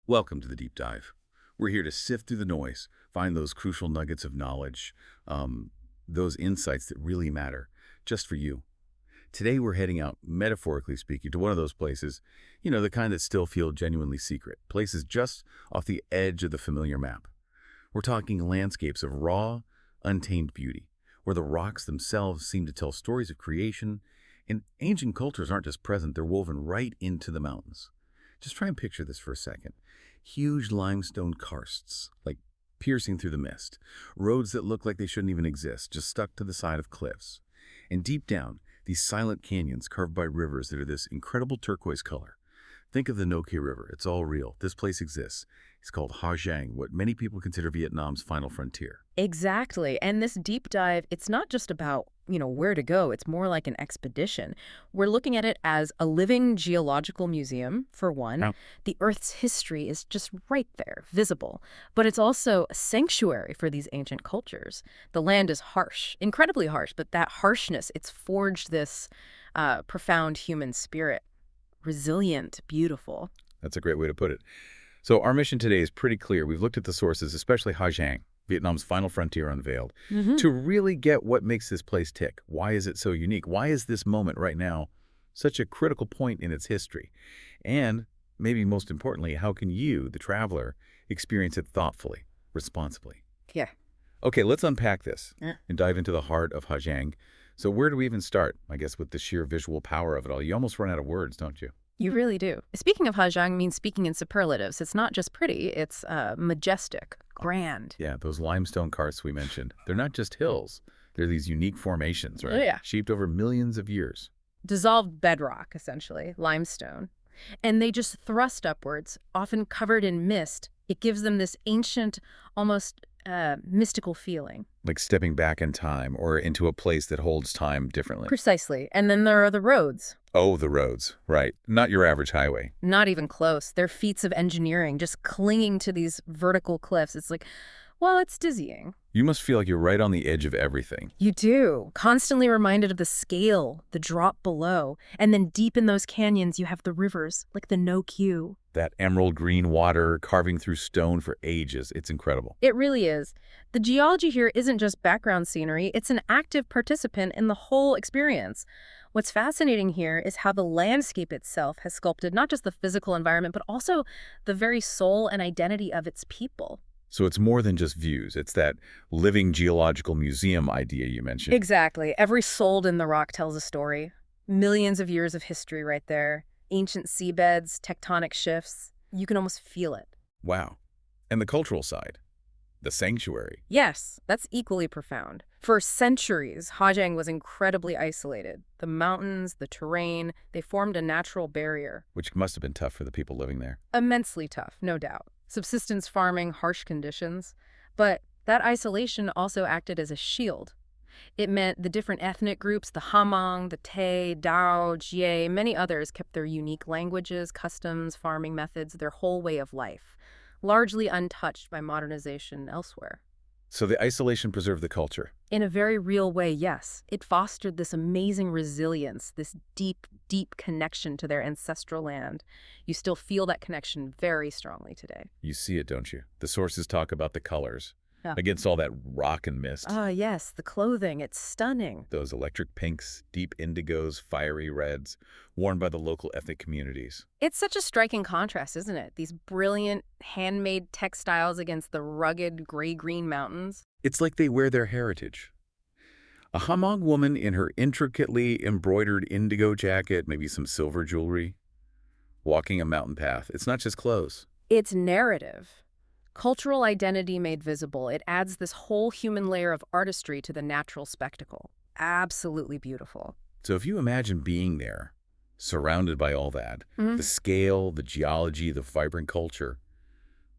Welcome to the deep dive. We're here to sift through the noise, find those crucial nuggets of knowledge, those insights that really matter, just for you. Today we're heading out, metaphorically speaking, to one of those places, the kind that still feel genuinely secret, places just off the edge of the familiar map. We're talking landscapes of raw, untamed beauty, where the rocks themselves seem to tell stories of creation, and ancient cultures aren't just present, they're woven right into the mountains. Just try and picture this for a second. Huge limestone karsts, like piercing through the mist. Roads that look like they shouldn't even exist, just stuck to the side of cliffs. And deep down, these silent canyons carved by rivers that are this incredible turquoise color. Think of the Noke River. It's all real. This place exists. It's called Ha Giang, what many people consider Vietnam's final frontier. Exactly. And this deep dive, it's not just about, where to go. It's more like an expedition. We're looking at it as a living geological museum, for one. Wow. The Earth's history is just right there, visible. But it's also a sanctuary for these ancient cultures. The land is harsh, incredibly harsh, but that harshness, it's forged this profound human spirit. Resilient, beautiful. That's a great way to put it. So our mission today is pretty clear. We've looked at the sources, especially Ha Giang, Vietnam's final frontier unveiled, to really get what makes this place tick. Why is it so unique? Why is this moment right now such a critical point in its history? And maybe most importantly, how can you, the traveler, experience it thoughtfully, responsibly? Yeah. Okay, let's unpack this Yeah. and dive into the heart of Ha Giang. So where do we even start? I guess with the sheer visual power of it all. You almost run out of words, don't you? You really do. Speaking of Ha Giang means speaking in superlatives. It's not just pretty, it's majestic, grand. Yeah, those limestone karsts we mentioned, they're not just hills. They're these unique formations, Oh, right? yeah. Shaped over millions of years. Dissolved bedrock, essentially, limestone. And they just thrust upwards, often covered in mist. It gives them this ancient, almost mystical feeling. Like stepping back in time or into a place that holds time differently. Precisely. And then there are the roads. Oh, the roads, right. Not your average highway. Not even close. They're feats of engineering, just clinging to these vertical cliffs. It's like, well, it's dizzying. You must feel like you're right on the edge of everything. You do. Constantly reminded of the scale, the drop below. And then deep in those canyons, you have the rivers, like the No Q. That emerald green water carving through stone for ages. It's incredible. It really is. The geology here isn't just background scenery, it's an active participant in the whole experience. What's fascinating here is how the landscape itself has sculpted not just the physical environment, but also the very soul and identity of its people. So it's more than just views. It's that living geological museum idea you mentioned. Exactly. Every sold in the rock tells a story. Millions of years of history right there. Ancient seabeds, tectonic shifts. You can almost feel it. Wow. And the cultural side, the sanctuary. Yes, that's equally profound. For centuries, Ha Giang was incredibly isolated. The mountains, the terrain, they formed a natural barrier. Which must have been tough for the people living there. Immensely tough, no doubt. Subsistence farming, harsh conditions. But that isolation also acted as a shield. It meant the different ethnic groups, the Hmong, the Tay, Dao, Jie, many others kept their unique languages, customs, farming methods, their whole way of life, largely untouched by modernization elsewhere. So the isolation preserved the culture. In a very real way, yes. It fostered this amazing resilience, this deep, deep connection to their ancestral land. You still feel that connection very strongly today. You see it, don't you? The sources talk about the colors. Yeah. Against all that rock and mist. Ah, yes, the clothing, it's stunning. Those electric pinks, deep indigos, fiery reds, worn by the local ethnic communities. It's such a striking contrast, isn't it? These brilliant, handmade textiles against the rugged, gray-green mountains. It's like they wear their heritage. A Hmong woman in her intricately embroidered indigo jacket, maybe some silver jewelry, walking a mountain path. It's not just clothes. It's narrative. Cultural identity made visible. It adds this whole human layer of artistry to the natural spectacle. Absolutely beautiful. So if you imagine being there, surrounded by all that, the scale, the geology, the vibrant culture,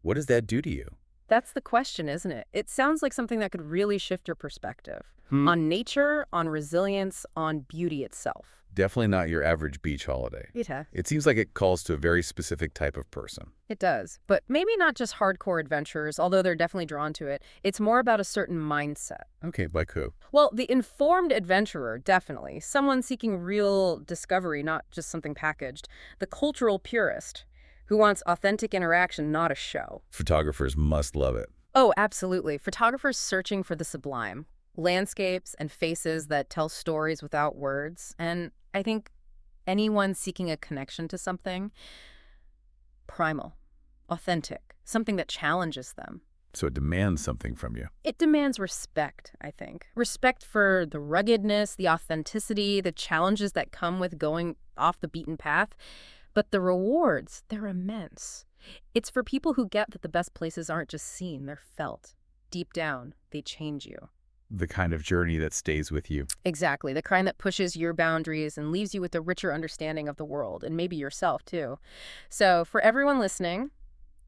what does that do to you? That's the question, isn't it? It sounds like something that could really shift your perspective on nature, on resilience, on beauty itself. Definitely not your average beach holiday. It seems like it calls to a very specific type of person. It does, but maybe not just hardcore adventurers, although they're definitely drawn to it. It's more about a certain mindset. Okay, like who? Well, the informed adventurer, definitely. Someone seeking real discovery, not just something packaged. The cultural purist, who wants authentic interaction, not a show. Photographers must love it. Oh, absolutely. Photographers searching for the sublime, landscapes and faces that tell stories without words. And I think anyone seeking a connection to something primal, authentic, something that challenges them. So it demands something from you. It demands respect, I think. Respect for the ruggedness, the authenticity, the challenges that come with going off the beaten path. But the rewards, they're immense. It's for people who get that the best places aren't just seen, they're felt. Deep down, they change you. The kind of journey that stays with you. Exactly, the kind that pushes your boundaries and leaves you with a richer understanding of the world, and maybe yourself, too. So for everyone listening,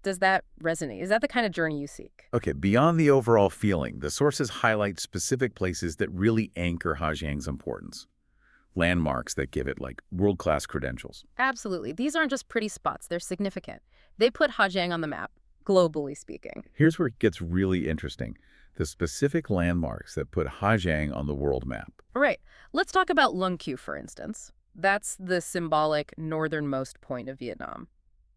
does that resonate? Is that the kind of journey you seek? Okay, beyond the overall feeling, the sources highlight specific places that really anchor Ha Giang's importance. Landmarks that give it, like, world-class credentials. Absolutely. These aren't just pretty spots, they're significant. They put Ha Giang on the map, globally speaking. Here's where it gets really interesting. The specific landmarks that put Ha Giang on the world map. Right. Let's talk about Lung Q, for instance. That's the symbolic northernmost point of Vietnam.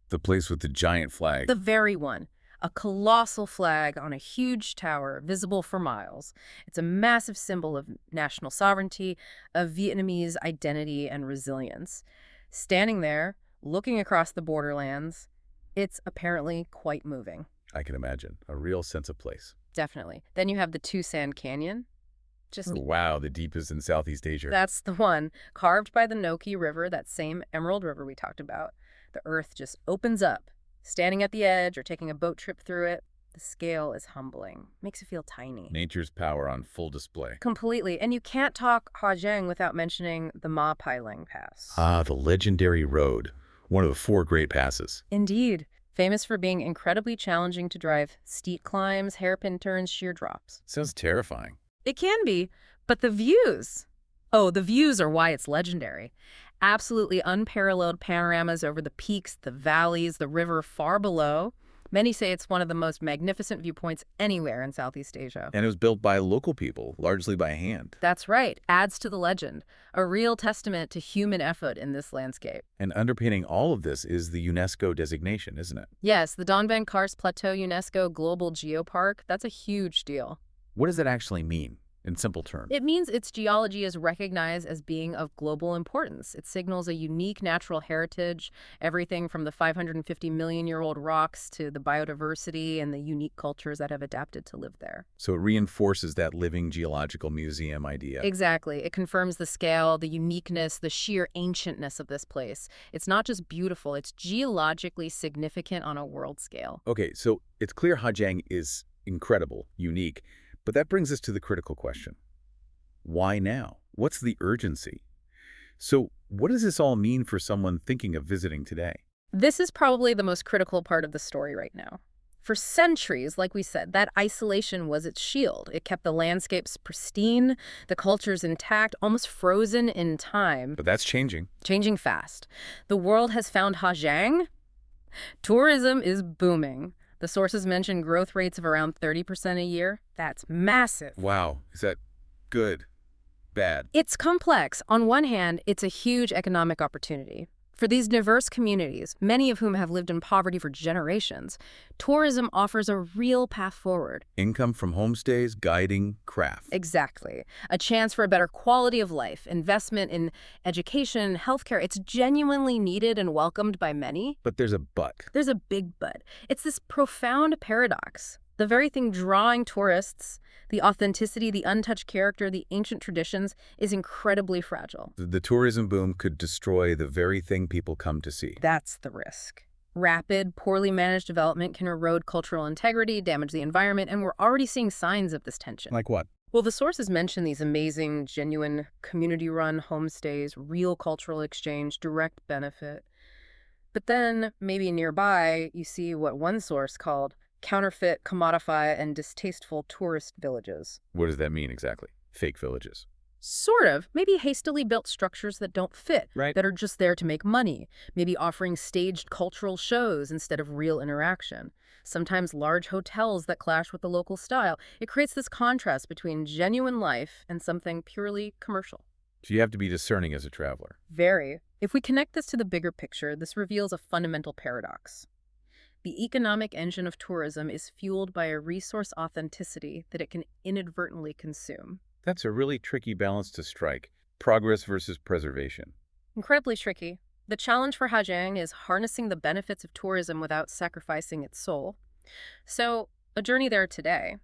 The place with the giant flag. The very one. A colossal flag on a huge tower, visible for miles. It's a massive symbol of national sovereignty, of Vietnamese identity and resilience. Standing there, looking across the borderlands, it's apparently quite moving. I can imagine. A real sense of place. Definitely. Then you have the Two Sand Canyon. Wow, the deepest in Southeast Asia. That's the one. Carved by the Noki River, that same Emerald River we talked about. The earth just opens up. Standing at the edge or taking a boat trip through it, the scale is humbling. Makes you feel tiny. Nature's power on full display. Completely. And you can't talk Ha Giang without mentioning the Ma Pailing Pass. Ah, the legendary road. One of the 4 great passes. Indeed. Famous for being incredibly challenging to drive. Steep climbs, hairpin turns, sheer drops. Sounds terrifying. It can be, but the views. Oh, the views are why it's legendary. Absolutely unparalleled panoramas over the peaks, the valleys, the river far below. Many say it's one of the most magnificent viewpoints anywhere in Southeast Asia. And it was built by local people, largely by hand. That's right. Adds to the legend. A real testament to human effort in this landscape. And underpinning all of this is the UNESCO designation, isn't it? Yes, the Dong Van Karsts Plateau UNESCO Global Geopark, that's a huge deal. What does that actually mean, in simple terms? It means its geology is recognized as being of global importance. It signals a unique natural heritage, everything from the 550-million-year-old rocks to the biodiversity and the unique cultures that have adapted to live there. So it reinforces that living geological museum idea. Exactly. It confirms the scale, the uniqueness, the sheer ancientness of this place. It's not just beautiful, it's geologically significant on a world scale. Okay, so it's clear Ha Giang is incredible, unique, but that brings us to the critical question. Why now? What's the urgency? So what does this all mean for someone thinking of visiting today? This is probably the most critical part of the story right now. For centuries, like we said, that isolation was its shield. It kept the landscapes pristine, the cultures intact, almost frozen in time. But that's changing. Changing fast. The world has found Ha Giang. Tourism is booming. The sources mention growth rates of around 30% a year. That's massive. Wow. Is that good? Bad? It's complex. On one hand, it's a huge economic opportunity. For these diverse communities, many of whom have lived in poverty for generations, tourism offers a real path forward. Income from homestays, guiding, craft. Exactly. A chance for a better quality of life, investment in education, healthcare. It's genuinely needed and welcomed by many. But there's a but. There's a big but. It's this profound paradox. The very thing drawing tourists, the authenticity, the untouched character, the ancient traditions, is incredibly fragile. The tourism boom could destroy the very thing people come to see. That's the risk. Rapid, poorly managed development can erode cultural integrity, damage the environment, and we're already seeing signs of this tension. Like what? Well, the sources mention these amazing, genuine, community-run homestays, real cultural exchange, direct benefit. But then, maybe nearby, you see what one source called counterfeit, commodified, and distasteful tourist villages. What does that mean exactly? Fake villages. Sort of. Maybe hastily built structures that don't fit, Right. that are just there to make money. Maybe offering staged cultural shows instead of real interaction. Sometimes large hotels that clash with the local style. It creates this contrast between genuine life and something purely commercial. So you have to be discerning as a traveler. Very. If we connect this to the bigger picture, this reveals a fundamental paradox. The economic engine of tourism is fueled by a resource authenticity that it can inadvertently consume. That's a really tricky balance to strike. Progress versus preservation. Incredibly tricky. The challenge for Ha Giang is harnessing the benefits of tourism without sacrificing its soul. So, a journey there today.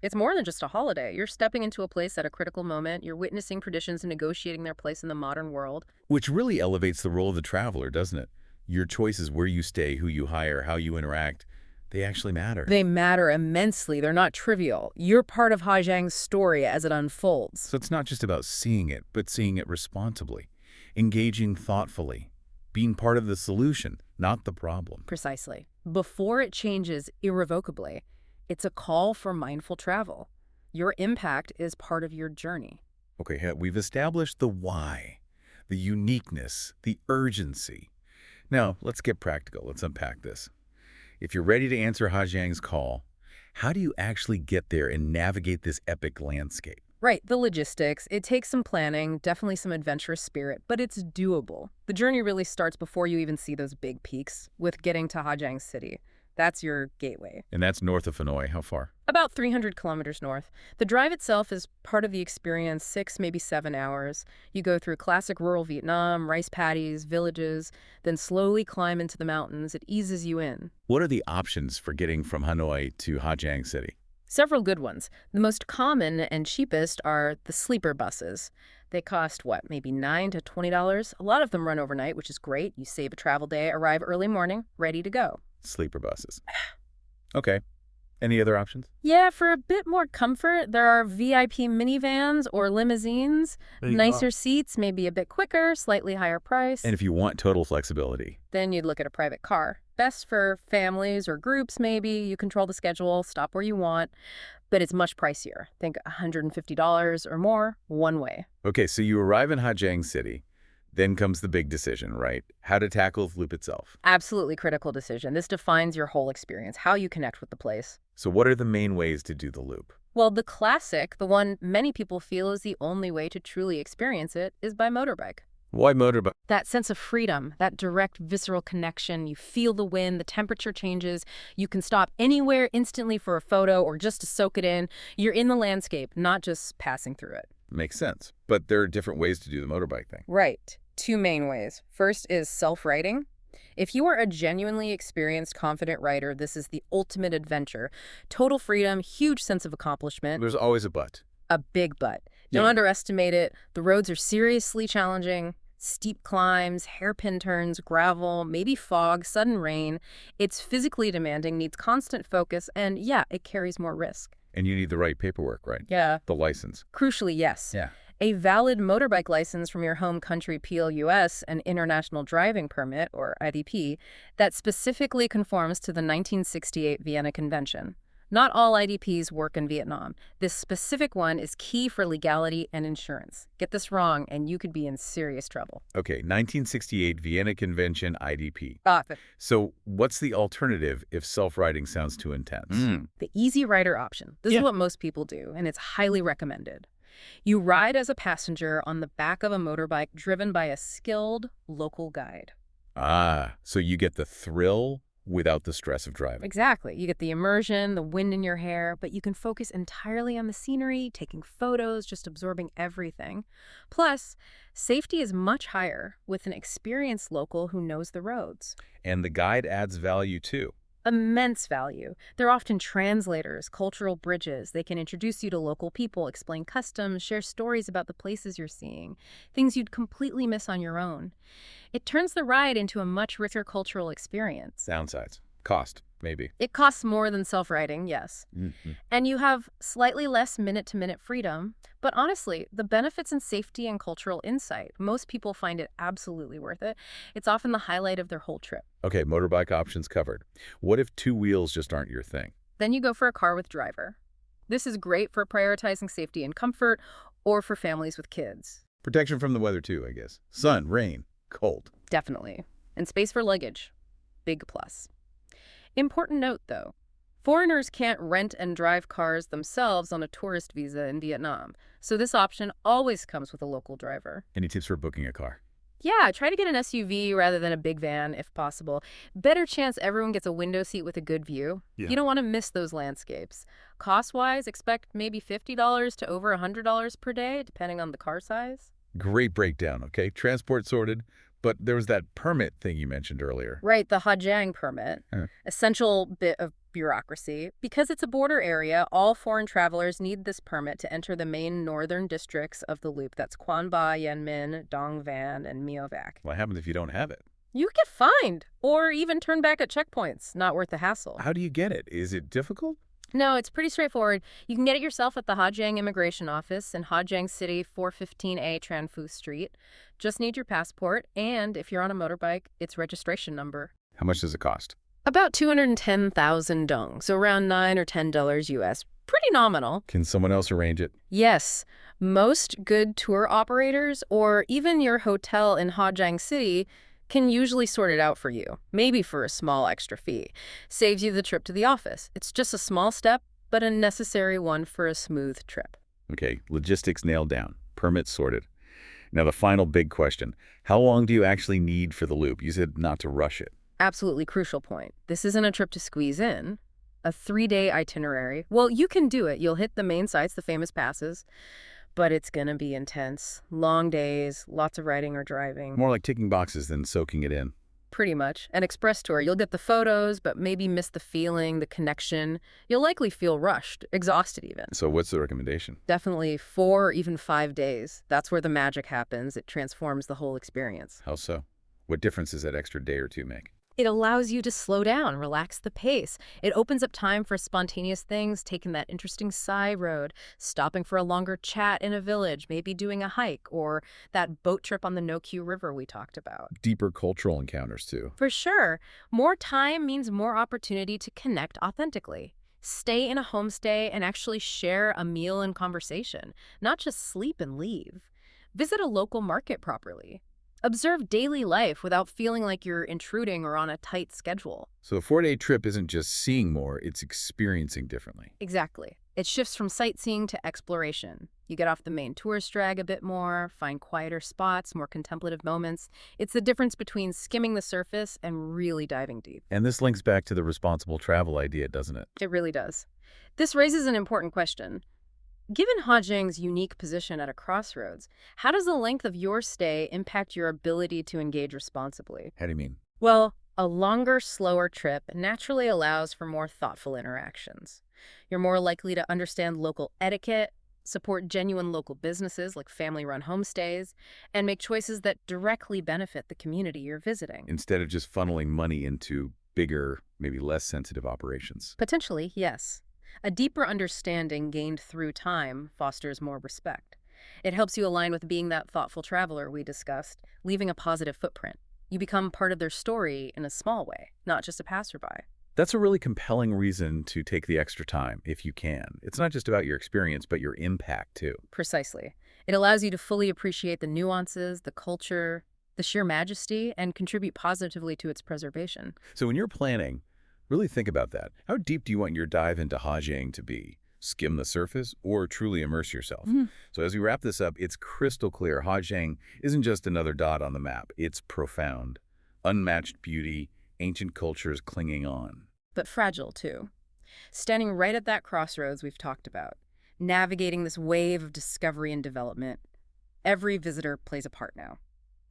It's more than just a holiday. You're stepping into a place at a critical moment. You're witnessing traditions and negotiating their place in the modern world. Which really elevates the role of the traveler, doesn't it? Your choices, where you stay, who you hire, how you interact, they actually matter. They matter immensely. They're not trivial. You're part of Ha Giang's story as it unfolds. So it's not just about seeing it, but seeing it responsibly, engaging thoughtfully, being part of the solution, not the problem. Precisely. Before it changes irrevocably, it's a call for mindful travel. Your impact is part of your journey. Okay, we've established the why, the uniqueness, the urgency. Now, let's get practical. Let's unpack this. If you're ready to answer Ha Giang's call, how do you actually get there and navigate this epic landscape? Right, the logistics. It takes some planning, definitely some adventurous spirit, but it's doable. The journey really starts before you even see those big peaks with getting to Ha Giang City. That's your gateway. And that's north of Hanoi. How far? About 300 kilometers north. The drive itself is part of the experience, 6, maybe 7 hours. You go through classic rural Vietnam, rice paddies, villages, then slowly climb into the mountains. It eases you in. What are the options for getting from Hanoi to Ha Giang City? Several good ones. The most common and cheapest are the sleeper buses. They cost, what, maybe $9 to $20? A lot of them run overnight, which is great. You save a travel day, arrive early morning, ready to go. Sleeper buses. Okay. Any other options? Yeah, for a bit more comfort, there are VIP minivans or limousines. Nicer seats, maybe a bit quicker, slightly higher price. And if you want total flexibility? Then you'd look at a private car. Best for families or groups, maybe. You control the schedule, stop where you want. But it's much pricier. Think $150 or more, one way. Okay, so you arrive in Ha Giang City. Then comes the big decision, right? How to tackle the loop itself. Absolutely critical decision. This defines your whole experience, how you connect with the place. So what are the main ways to do the loop? Well, the classic, the one many people feel is the only way to truly experience it, is by motorbike. Why motorbike? That sense of freedom, that direct visceral connection, you feel the wind, the temperature changes, you can stop anywhere instantly for a photo or just to soak it in. You're in the landscape, not just passing through it. Makes sense. But there are different ways to do the motorbike thing. Right. 2 main ways. First is self-riding. If you are a genuinely experienced, confident rider, this is the ultimate adventure. Total freedom, huge sense of accomplishment. There's always a but. A big but. Don't underestimate it. The roads are seriously challenging. Steep climbs, hairpin turns, gravel, maybe fog, sudden rain. It's physically demanding, needs constant focus, and yeah, it carries more risk. And you need the right paperwork, right? Yeah. The license. Crucially, yes. Yeah. A valid motorbike license from your home country PLUS, an International Driving Permit, or IDP, that specifically conforms to the 1968 Vienna Convention. Not all IDPs work in Vietnam. This specific one is key for legality and insurance. Get this wrong, and you could be in serious trouble. Okay, 1968 Vienna Convention IDP. Ah, So what's the alternative if self-riding sounds too intense? the easy rider option. This is what most people do, and it's highly recommended. You ride as a passenger on the back of a motorbike driven by a skilled local guide. Ah, so you get the thrill without the stress of driving. Exactly. You get the immersion, the wind in your hair, but you can focus entirely on the scenery, taking photos, just absorbing everything. Plus, safety is much higher with an experienced local who knows the roads. And the guide adds value too. Immense value. They're often translators, cultural bridges. They can introduce you to local people, explain customs, share stories about the places you're seeing, things you'd completely miss on your own. It turns the ride into a much richer cultural experience. Downsides. Cost, maybe. It costs more than self-riding, yes. And you have slightly less minute-to-minute freedom. But honestly, the benefits in safety and cultural insight, most people find it absolutely worth it. It's often the highlight of their whole trip. Okay, motorbike options covered. What if 2 wheels just aren't your thing? Then you go for a car with driver. This is great for prioritizing safety and comfort, or for families with kids. Protection from the weather too, I guess. Sun, rain, cold. Definitely. And space for luggage. Big plus. Important note, though. Foreigners can't rent and drive cars themselves on a tourist visa in Vietnam, so this option always comes with a local driver. Any tips for booking a car? Yeah, try to get an SUV rather than a big van if possible. Better chance everyone gets a window seat with a good view. Yeah. You don't want to miss those landscapes. Cost-wise, expect maybe $50 to over $100 per day, depending on the car size. Great breakdown, okay? Transport sorted, but there was that permit thing you mentioned earlier. Right, the Ha Giang permit. Huh. Essential bit of bureaucracy. Because it's a border area, all foreign travelers need this permit to enter the main northern districts of the loop. That's Quan Ba, Yan Minh, Dong Van, and Mio Vac. What happens if you don't have it? You get fined or even turned back at checkpoints. Not worth the hassle. How do you get it? Is it difficult? No, it's pretty straightforward. You can get it yourself at the Ha Giang Immigration Office in Ha Giang City, 415A Tran Phu Street. Just need your passport, and if you're on a motorbike, its registration number. How much does it cost? About 210,000 dong, so around $9 or $10 US. Pretty nominal. Can someone else arrange it? Yes, most good tour operators or even your hotel in Ha Giang City can usually sort it out for you, maybe for a small extra fee. Saves you the trip to the office. It's just a small step, but a necessary one for a smooth trip. Okay, logistics nailed down. Permits sorted. Now the final big question. How long do you actually need for the loop? You said not to rush it. Absolutely crucial point. This isn't a trip to squeeze in. A 3-day itinerary. Well, you can do it. You'll hit the main sites, the famous passes, but it's going to be intense. Long days, lots of riding or driving. More like ticking boxes than soaking it in. Pretty much. An express tour. You'll get the photos, but maybe miss the feeling, the connection. You'll likely feel rushed, exhausted even. So what's the recommendation? Definitely 4 or even 5 days. That's where the magic happens. It transforms the whole experience. How so? What difference does that extra day or two make? It allows you to slow down, relax the pace. It opens up time for spontaneous things, taking that interesting side road, stopping for a longer chat in a village, maybe doing a hike, or that boat trip on the No-Q River we talked about. Deeper cultural encounters, too. For sure. More time means more opportunity to connect authentically. Stay in a homestay and actually share a meal and conversation, not just sleep and leave. Visit a local market properly. Observe daily life without feeling like you're intruding or on a tight schedule. So a 4-day trip isn't just seeing more, it's experiencing differently. Exactly. It shifts from sightseeing to exploration. You get off the main tourist drag a bit more, find quieter spots, more contemplative moments. It's the difference between skimming the surface and really diving deep. And this links back to the responsible travel idea, doesn't it? It really does. This raises an important question. Given Ha Giang's unique position at a crossroads, how does the length of your stay impact your ability to engage responsibly? How do you mean? Well, a longer, slower trip naturally allows for more thoughtful interactions. You're more likely to understand local etiquette, support genuine local businesses like family-run homestays, and make choices that directly benefit the community you're visiting. Instead of just funneling money into bigger, maybe less sensitive operations. Potentially, yes. A deeper understanding gained through time fosters more respect. It helps you align with being that thoughtful traveler we discussed, leaving a positive footprint. You become part of their story in a small way, not just a passerby. That's a really compelling reason to take the extra time, if you can. It's not just about your experience, but your impact, too. Precisely. It allows you to fully appreciate the nuances, the culture, the sheer majesty, and contribute positively to its preservation. So when you're planning, really think about that. How deep do you want your dive into Ha Giang to be? Skim the surface or truly immerse yourself? So as we wrap this up, it's crystal clear Ha Giang isn't just another dot on the map. It's profound, unmatched beauty, ancient cultures clinging on. But fragile, too. Standing right at that crossroads we've talked about, navigating this wave of discovery and development, every visitor plays a part now.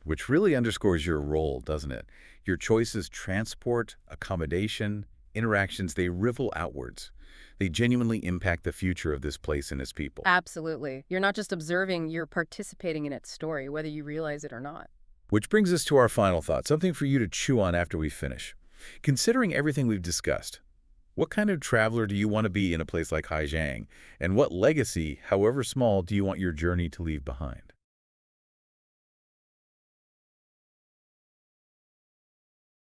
Which really underscores your role, doesn't it? Your choices, transport, accommodation, interactions, they ripple outwards. They genuinely impact the future of this place and its people. Absolutely. You're not just observing, you're participating in its story, whether you realize it or not. Which brings us to our final thought, something for you to chew on after we finish. Considering everything we've discussed, what kind of traveler do you want to be in a place like Ha Giang? And what legacy, however small, do you want your journey to leave behind?